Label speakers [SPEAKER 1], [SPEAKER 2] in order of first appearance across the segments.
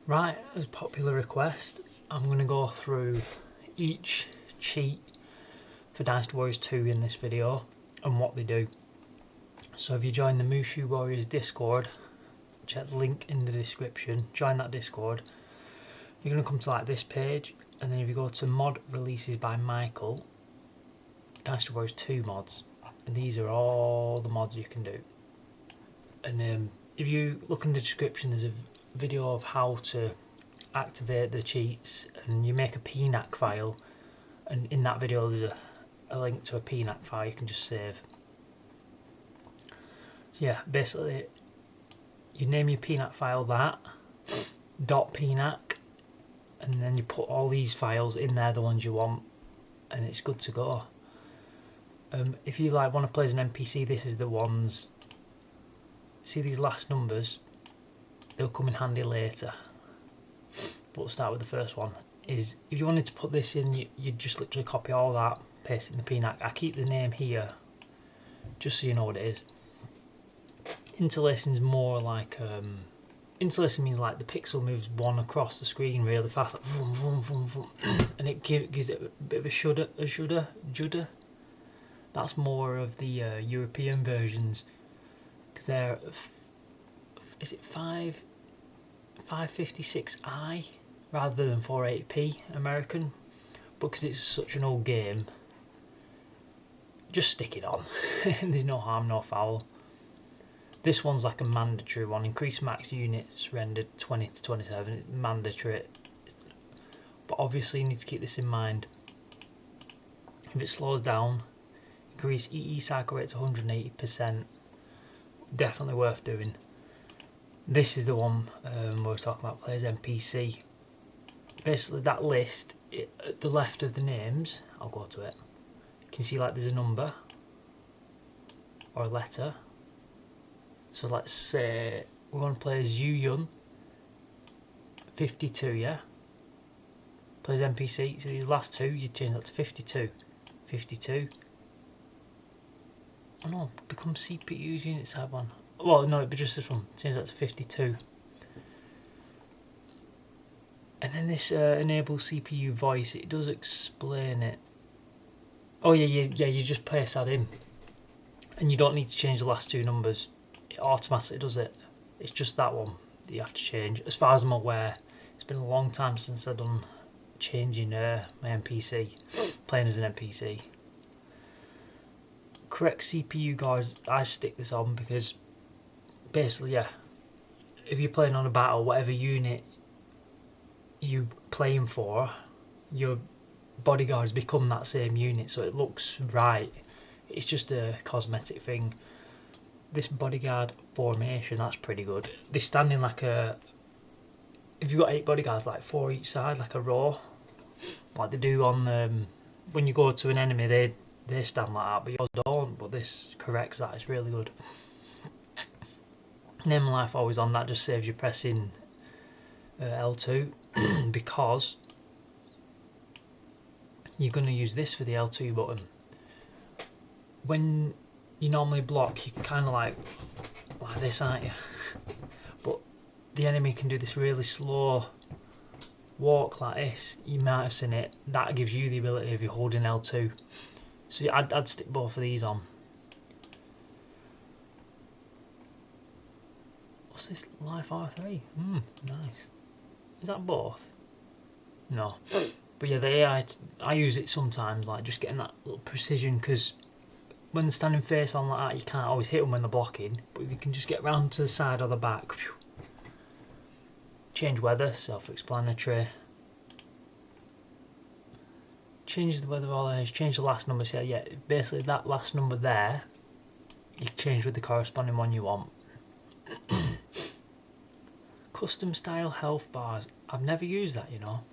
[SPEAKER 1] Right, as popular request, I'm going to go through each cheat for Dynasty Warriors 2 in this video and what they do. So if you join the Mushu Warriors Discord, check the link in the description, join that Discord, you're going to come to like this page, and then if you go to mod releases by Michael, Dynasty Warriors 2 mods, and these are all the mods you can do. And if you look in the description, there's a video of how to activate the cheats, and you make a pnach file, and in that video there's a link to a pnach file you can just save. So yeah, basically you name your pnach file that .pnach, and then you put all these files in there, the ones you want, and it's good to go. If you like want to play as an NPC, this is the ones. See these last numbers, they'll come in handy later, but we'll start with the first one. Is if you wanted to put this in, you just literally copy all that, paste it in the pnach. I keep the name here just so you know what it is. Interlacing is more like interlacing means like the pixel moves one across the screen really fast, like vroom, vroom, vroom, vroom, and it gives it a bit of a judder. That's more of the European versions, because they're is it 556i rather than 480p American, but because it's such an old game, just stick it on. There's no harm, no foul. This one's like a mandatory one. Increase max units rendered 20 to 27. It's mandatory. But obviously you need to keep this in mind. If it slows down, increase EE cycle rate to 180%. Definitely worth doing. This is the one we're talking about, players NPC. Basically that list, at the left of the names, I'll go to it. You can see like there's a number or a letter. So let's say we're going to play as Yu Yun, 52, yeah? Plays NPC, so these last two, you change that to 52. 52. Oh no, become CPU's unit type one. Well, no, it'd be just this one. Change that to 52. And then this enable CPU voice, it does explain it. Oh yeah, you just paste that in. And you don't need to change the last two numbers. It automatically does it. It's just that one that you have to change. As far as I'm aware, it's been a long time since I've done changing my NPC, playing as an NPC. Correct CPU guys, I stick this on because basically, yeah, if you're playing on a battle, whatever unit you playing for, your bodyguards become that same unit, so it looks right. It's just a cosmetic thing. This bodyguard formation, that's pretty good. They're standing like a, if you've got 8 bodyguards, like 4 each side, like a row, like they do on when you go to an enemy, they stand like that, but yours don't. But this corrects that. It's really good. Name and life always on. That just saves you pressing L2 because you're going to use this for the L2 button. When you normally block, you're kind of like this, aren't you? But the enemy can do this really slow walk like this. You might have seen it. That gives you the ability if you're holding L2. So I'd stick both of these on. What's this? Life R3? Nice. Is that both? No. But yeah, the AI, I use it sometimes, like just getting that little precision, because when they're standing face on like that, you can't always hit them when they're blocking, but if you can just get round to the side or the back. Phew. Change weather, self-explanatory. Change the weather all age, change the last number, so yeah, basically that last number there, you change with the corresponding one you want. Custom style health bars, I've never used that, you know.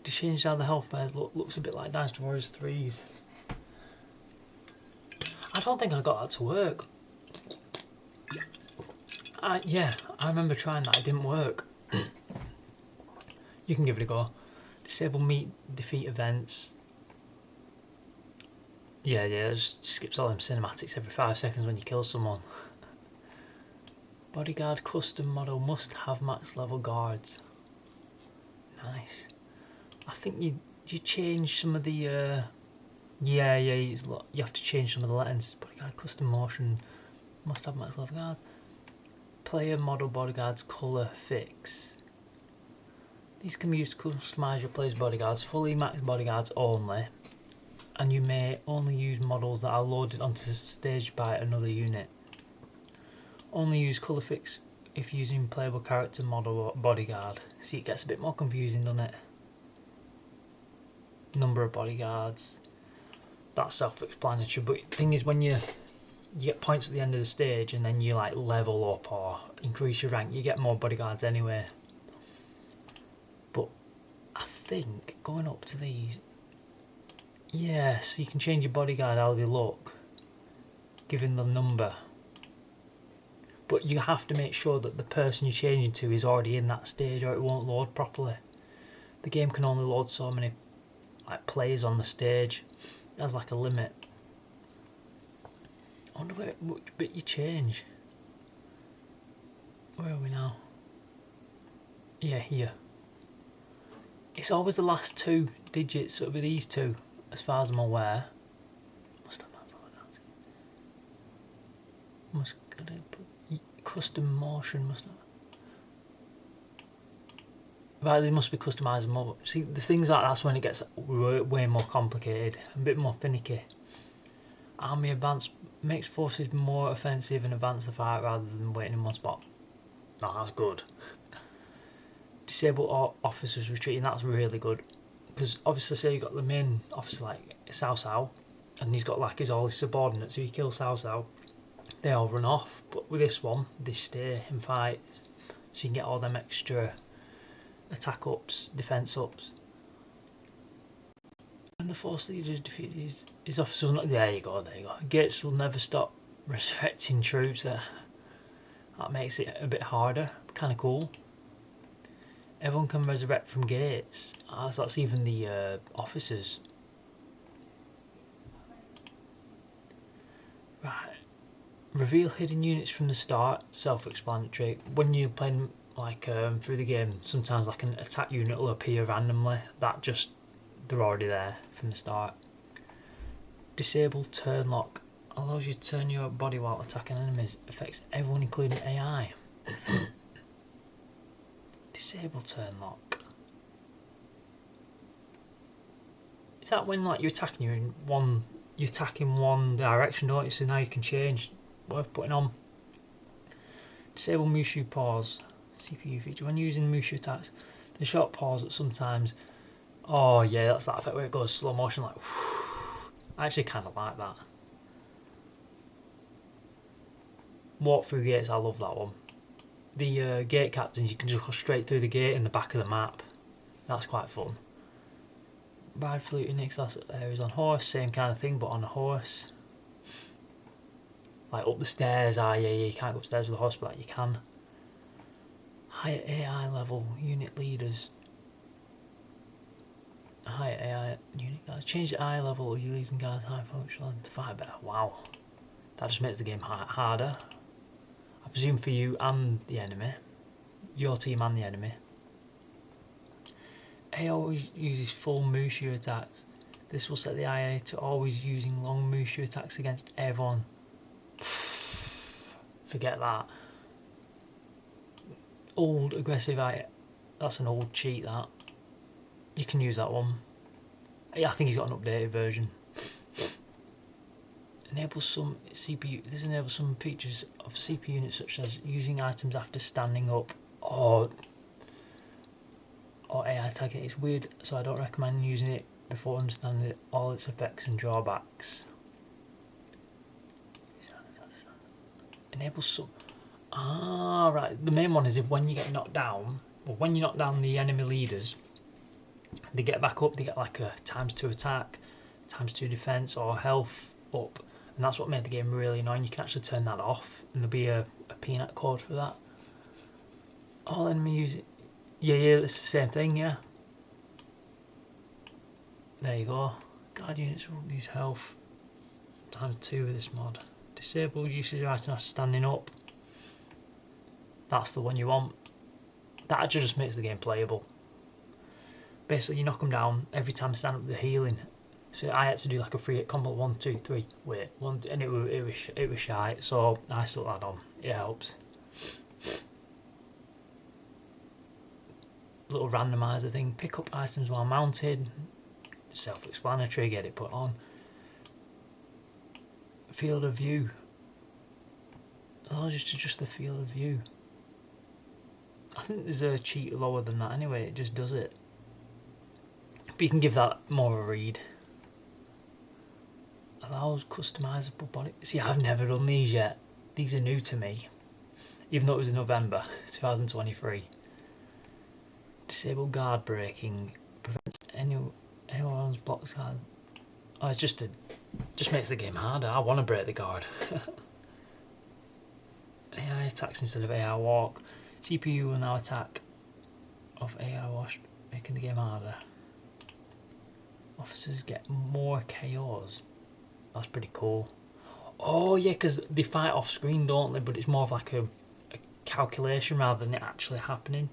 [SPEAKER 1] To change how the health bars looks a bit like Dynasty Warriors 3's. I don't think I got that to work. Yeah, I remember trying that, it didn't work. You can give it a go. Disable meet defeat events. Yeah, it just skips all them cinematics every 5 seconds when you kill someone. Bodyguard custom model must have max level guards. Nice. I think you change some of the you have to change some of the letters. Bodyguard custom motion must have max level guards. Player model bodyguards colour fix. These can be used to customise your player's bodyguards, fully maxed bodyguards only, and you may only use models that are loaded onto the stage by another unit. Only use colour fix if using playable character model or bodyguard. See, it gets a bit more confusing, doesn't it? Number of bodyguards. That's self-explanatory, but the thing is, when you get points at the end of the stage and then you like level up or increase your rank, you get more bodyguards anyway. But I think going up to these, yes, you can change your bodyguard how they look, given the number. But you have to make sure that the person you're changing to is already in that stage, or it won't load properly. The game can only load so many like players on the stage. It has like a limit. I wonder which bit you change. Where are we now? Yeah, here. It's always the last 2 digits, so it'll be these 2, as far as I'm aware. Must have custom motion, must not. Right, they must be customised more. See, the things like that's when it gets way more complicated, a bit more finicky. Army advance makes forces more offensive and advance the fight rather than waiting in one spot. No, that's good. Disable officers retreating, that's really good. Because obviously, say you've got the main officer like Cao Cao, and he's got like all his subordinates, so you kill Cao Cao, they all run off. But with this one, they stay and fight, so you can get all them extra attack ups, defence ups. And the force leader defeated his officer will not. There you go. Gates will never stop resurrecting troops. That makes it a bit harder. Kind of cool. Everyone can resurrect from gates. So that's even the officers. Right. Reveal hidden units from the start. Self-explanatory. When you're playing like through the game, sometimes like an attack unit will appear randomly. They're already there from the start. Disable turn lock. Allows you to turn your body while attacking enemies. Affects everyone including AI. Disable turn lock. Is that when like you're attacking you attack in one direction, don't you? So now you can change. Worth putting on. Disable Mushu pause. CPU feature. When using Mushu attacks, the short pause that sometimes. Oh yeah, that's that effect where it goes slow motion like. Whoosh. I actually kind of like that. Walk through gates, I love that one. The gate captains, you can just go straight through the gate in the back of the map. That's quite fun. Ride fluting next areas on horse, same kind of thing, but on a horse. Like up the stairs, yeah, you can't go upstairs with a horse, but like you can. Higher AI level unit leaders. Higher AI unit guards. Change the AI level or you're using guards high functional to fight better. Wow. That just makes the game harder. I presume for you and the enemy. Your team and the enemy. AI always uses full Mushu attacks. This will set the IA to always using long Mushu attacks against everyone. Forget that. Old aggressive IA. That's an old cheat, that. You can use that one. Yeah, I think he's got an updated version. Enables some CPU. This enables some features of CPU units such as using items after standing up or AI tagging. It's weird, so I don't recommend using it before understanding all its effects and drawbacks. Enables some. Right. The main one is if when you get knocked down, or when you knock down the enemy leaders, they get back up. They get like a ×2 attack, ×2 defense, or health up. And that's what made the game really annoying. You can actually turn that off, and there'll be a pnach code for that. All enemy use it. Yeah, it's the same thing, yeah. There you go. Guard units will use health ×2 with this mod. Disable usage of items standing up. That's the one you want. That actually just makes the game playable. Basically, you knock them down every time I stand up the healing. So I had to do like a 3-hit combo, 1, 2, 3. Wait, one, and it was shite. So I stuck that on. It helps. Little randomizer thing. Pick up items while mounted. Self-explanatory. Get it put on. Field of view. Oh, just adjust the field of view. I think there's a cheat lower than that anyway. It just does it. But you can give that more of a read. Allows customizable body. See, I've never done these yet. These are new to me. Even though it was in November 2023. Disable guard breaking. Prevents anyone's blocks guard. Oh, it's just makes the game harder. I want to break the guard. AI attacks instead of AI walk. CPU will now attack off AI wash, making the game harder. Officers get more KOs. That's pretty cool. Oh yeah, because they fight off screen, don't they? But it's more of like a calculation rather than it actually happening.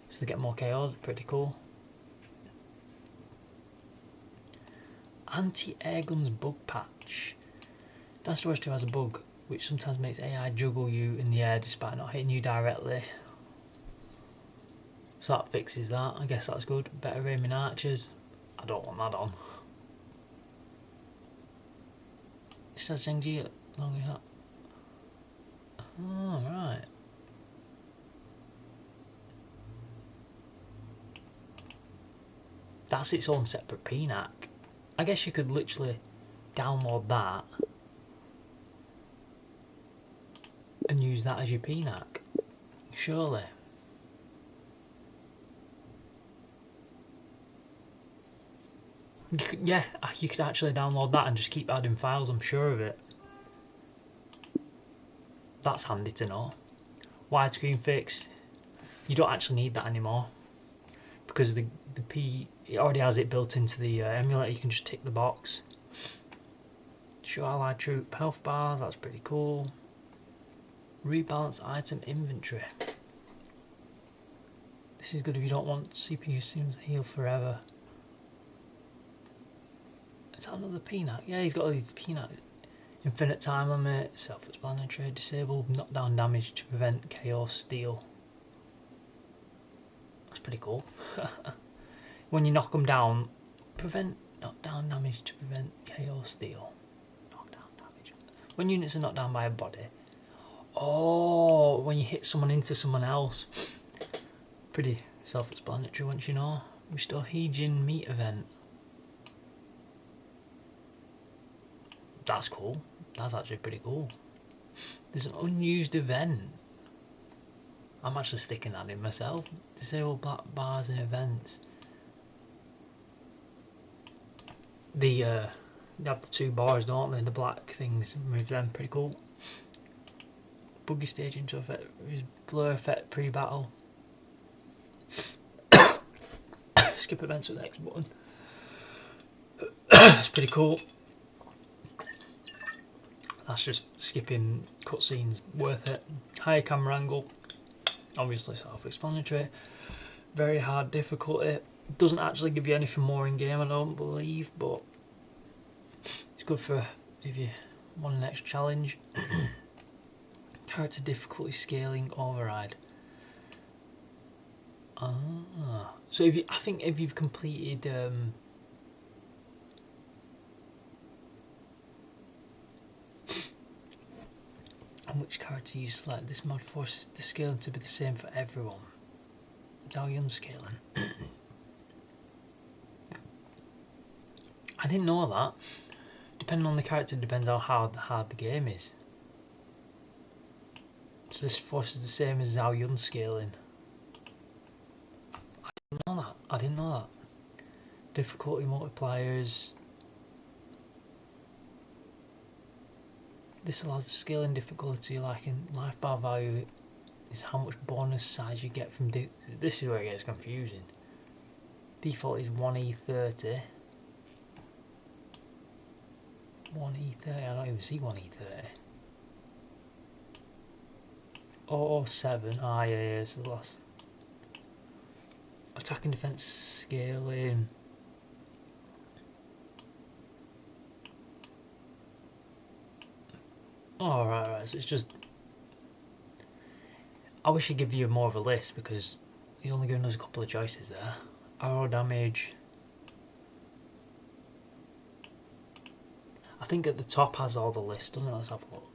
[SPEAKER 1] So they get more KOs. Pretty cool. Anti-air guns bug patch. Dynasty 2 has a bug which sometimes makes AI juggle you in the air despite not hitting you directly. So that fixes that. I guess that's good. Better aiming archers. I don't want that on. It says Zhengji long as that. Oh, right. That's its own separate pnach. I guess you could literally download that and use that as your pnach. Surely. You could actually download that and just keep adding files, I'm sure of it. That's handy to know. Widescreen fix. You don't actually need that anymore. Because the P, it already has it built into the emulator, you can just tick the box. Show allied troop health bars, that's pretty cool. Rebalance item inventory. This is good if you don't want CPU sims to heal forever. Is that another pnach? Yeah, he's got all these pnachs. Infinite time limit, self-explanatory, disabled knockdown damage to prevent chaos steal. That's pretty cool. When you knock them down, prevent knockdown damage to prevent chaos steal. Knockdown damage. When units are knocked down by a body. Oh, when you hit someone into someone else. Pretty self-explanatory once you know. Restore Heejin meat event. That's cool. That's actually pretty cool. There's an unused event. I'm actually sticking that in myself. Disable black bars in events. They have the two bars, don't they? The black things, remove them, pretty cool. Buggy stage into effect, blur effect pre-battle. Skip events with the X button. It's pretty cool. That's just skipping cutscenes, worth it. Higher camera angle, obviously self-explanatory. Very hard difficulty. Doesn't actually give you anything more in game, I don't believe, but it's good for if you want an extra challenge. Character difficulty scaling override. So if you, I think if you've completed and which character you select, this mod forces the scaling to be the same for everyone. It's how you're unscaling. I didn't know that. Depending on the character, depends on how hard the game is. So this force is the same as how you're unscaling. I didn't know that. Difficulty multipliers. This allows the scaling difficulty like in life bar value is how much bonus size you get from this is where it gets confusing. Default is 1E30. 1E30, I don't even see 1E30. 007. Ah, yeah, it's the last. Attack and defense scaling. Oh, right. So it's just. I wish I'd give you more of a list because you're only giving us a couple of choices there. Arrow damage. I think at the top has all the list, doesn't it? Let's have a look.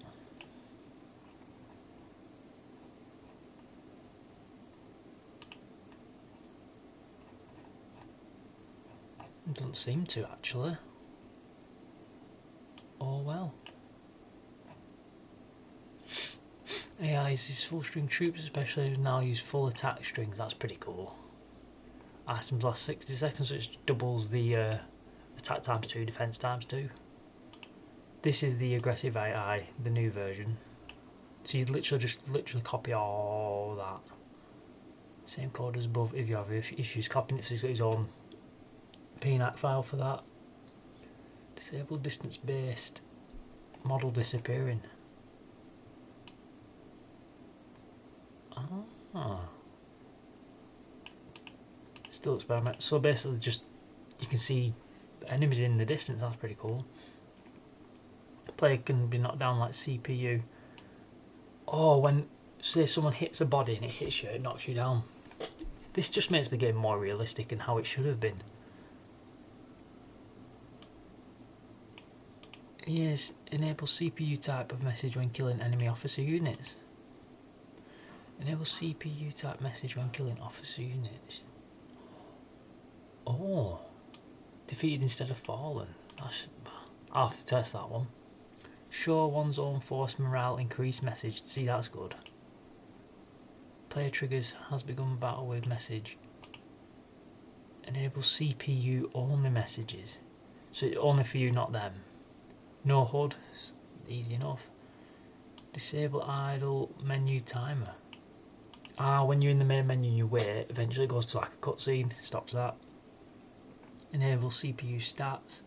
[SPEAKER 1] It doesn't seem to actually. Oh well. AI uses full string troops, especially now use full attack strings. That's pretty cool. Items last 60 seconds, so it doubles the attack times 2, defense times 2. This is the aggressive AI, the new version. So you literally copy all that. Same code as above if you have issues copying it, so he's got his own pnach file for that. Disabled distance based. Model disappearing. Ah. Still experiment. So basically just you can see enemies in the distance, that's pretty cool. Player can be knocked down like CPU. Oh, when say someone hits a body and it hits you, it knocks you down. This just makes the game more realistic and how it should have been. Yes, enable CPU type of message when killing enemy officer units. Enable CPU type message when killing officer units. Oh, defeated instead of fallen. I'll have to test that one. Show one's own force morale increased message. See, that's good. Player triggers has begun battle with message. Enable CPU only messages. So only for you, not them. No HUD. Easy enough. Disable idle menu timer. When you're in the main menu and you wait, eventually it goes to like a cutscene. Stops that. Enable CPU stats.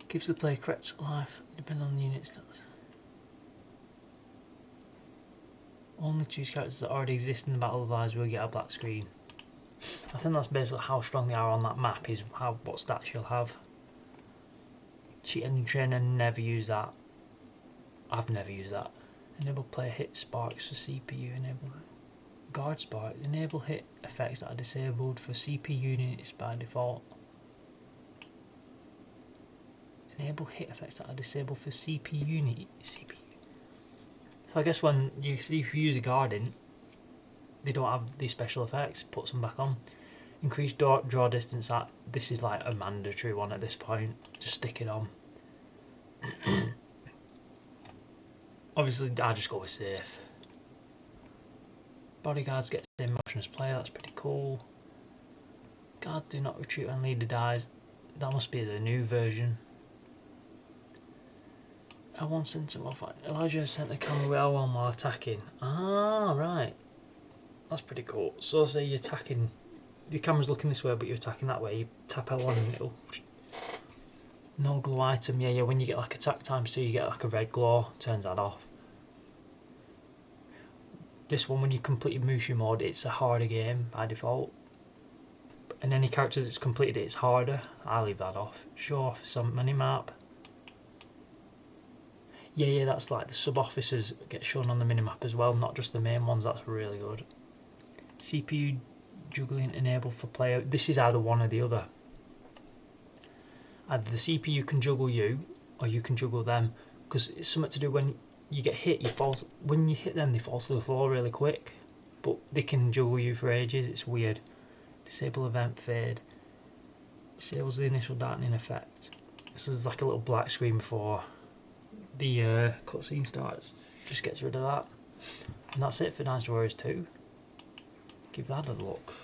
[SPEAKER 1] Gives the player correct life depending on the unit stats. Only choose characters that already exist in the battle, otherwise we'll get a black screen. I think that's basically how strong they are on that map, is what stats you'll have. Cheat engine trainer, never use that. I've never used that. Enable player hit sparks for CPU. Enable guard spark. Enable hit effects that are disabled for CPU units by default. Enable hit effects that are disabled for CPU unit. So I guess when if you use a guarding, they don't have these special effects. Puts them back on. Increase draw distance. This is like a mandatory one at this point. Just stick it on. Obviously, I just go with safe. Bodyguards get the same motion as player. That's pretty cool. Guards do not retreat when leader dies. That must be the new version. L1 center fight allows you to center the camera with L1 while attacking. Ah, right. That's pretty cool. So say you're attacking, the camera's looking this way but you're attacking that way, you tap L1 and it'll... No glow item, yeah, when you get like attack times 2 you get like a red glow, turns that off. This one, when you complete Mushu mode, it's a harder game by default. And any character that's completed it's harder. I'll leave that off. Show off some minimap. Yeah, that's like the sub-officers get shown on the minimap as well, not just the main ones. That's really good. CPU juggling enabled for player. This is either one or the other. Either the CPU can juggle you, or you can juggle them. Because it's something to do when you get hit, when you hit them, they fall to the floor really quick. But they can juggle you for ages, it's weird. Disable event fade. Disables the initial darkening effect. This is like a little black screen before the cutscene starts. Just gets rid of that. And that's it for Dynasty Warriors 2. Give that a look.